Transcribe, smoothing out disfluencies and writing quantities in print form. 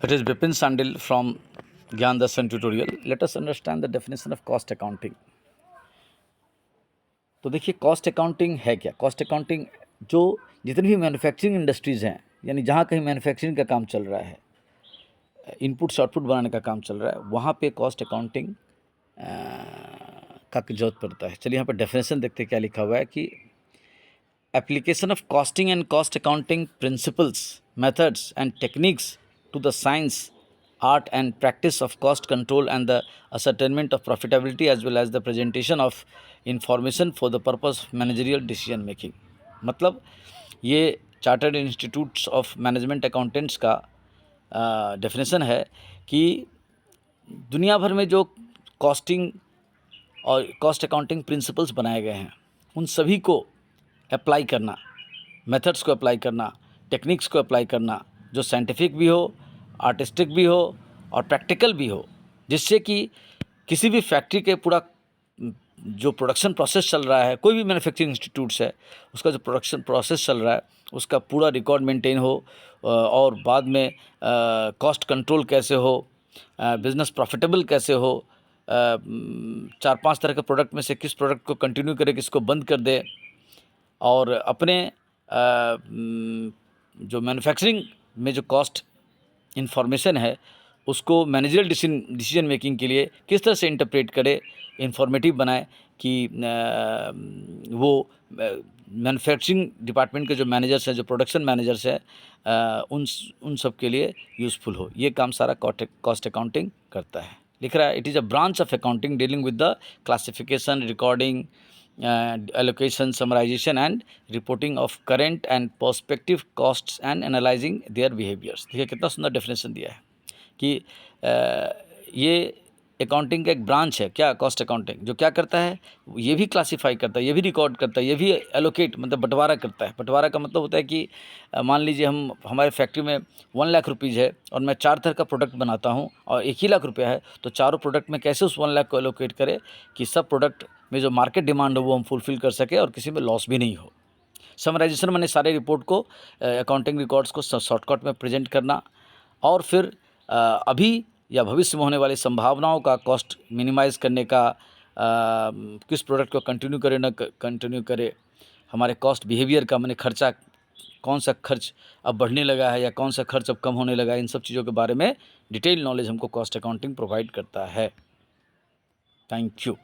It is Bipin Sandil from Gyan Darshan tutorial. Let us understand the definition of cost accounting. तो देखिए cost accounting है क्या। Cost accounting जो जितनी भी मैन्युफैक्चरिंग इंडस्ट्रीज़ हैं, यानी जहाँ कहीं मैन्युफैक्चरिंग का काम चल रहा है, इनपुट से आउटपुट बनाने का काम चल रहा है, वहाँ पे कॉस्ट अकाउंटिंग का जरूरत पड़ता है। चलिए यहाँ पर डेफिनेशन देखते हैं क्या लिखा हुआ है कि application of costing and cost accounting principles, methods and techniques to the science, art and practice of cost control and the ascertainment of profitability as well as the presentation of information for the purpose of managerial decision making। मतलब ये chartered institutes of management accountants का definition है कि दुनिया भर में जो costing और कॉस्ट अकाउंटिंग प्रिंसिपल्स बनाए गए हैं, उन सभी को अप्लाई करना, मेथड्स को अप्लाई करना, टेक्निक्स को अप्लाई करना, जो साइंटिफिक भी हो, आर्टिस्टिक भी हो और प्रैक्टिकल भी हो, जिससे कि किसी भी फैक्ट्री के पूरा जो प्रोडक्शन प्रोसेस चल रहा है, कोई भी मैन्युफैक्चरिंग इंस्टीट्यूट्स है, उसका जो प्रोडक्शन प्रोसेस चल रहा है उसका पूरा रिकॉर्ड मेंटेन हो और बाद में कॉस्ट कंट्रोल कैसे हो, बिज़नेस प्रॉफिटेबल कैसे हो, 4-5 तरह के प्रोडक्ट में से किस प्रोडक्ट को कंटिन्यू करे, किसको बंद कर दे, और अपने जो मैन्युफैक्चरिंग में जो कॉस्ट इन्फॉर्मेशन है उसको मैनेजरियल डिसीजन मेकिंग के लिए किस तरह से इंटरप्रेट करे, इंफॉर्मेटिव बनाए कि वो मैन्युफैक्चरिंग डिपार्टमेंट के जो मैनेजर्स हैं, जो प्रोडक्शन मैनेजर्स हैं, उन सब के लिए यूज़फुल हो। ये काम सारा कॉस्ट अकाउंटिंग करता है। लिख रहा है it is a branch of accounting dealing with the classification, recording, allocation, summarization and reporting of current and prospective costs and analyzing their behaviors। देखिए कितना सुंदर डेफिनेशन दिया है कि ये अकाउंटिंग का एक ब्रांच है। क्या? Cost accounting. जो क्या करता है, ये भी क्लासीफाई करता है, ये भी रिकॉर्ड करता है, ये भी एलोकेट मतलब बंटवारा करता है। बंटवारा का मतलब होता है कि मान लीजिए हमारे फैक्ट्री में 1 लाख रुपीज़ है और मैं 4 तरह का प्रोडक्ट बनाता हूँ और 1 ही लाख रुपया है, तो चारों प्रोडक्ट में कैसे उस 1 लाख को एलोकेट करे कि सब प्रोडक्ट में जो मार्केट डिमांड हो वो हम फुलफ़िल कर सके और किसी में लॉस भी नहीं हो। समराइजेशन माने सारे रिपोर्ट को, अकाउंटिंग रिकॉर्ड्स को शॉर्टकट में प्रेजेंट करना और फिर अभी या भविष्य में होने वाली संभावनाओं का कॉस्ट मिनिमाइज़ करने का, किस प्रोडक्ट को कंटिन्यू करे ना कंटिन्यू करे, हमारे कॉस्ट बिहेवियर का माने खर्चा, कौन सा खर्च अब बढ़ने लगा है या कौन सा खर्च अब कम होने लगा है, इन सब चीज़ों के बारे में डिटेल नॉलेज हमको कॉस्ट अकाउंटिंग प्रोवाइड करता है। Thank you.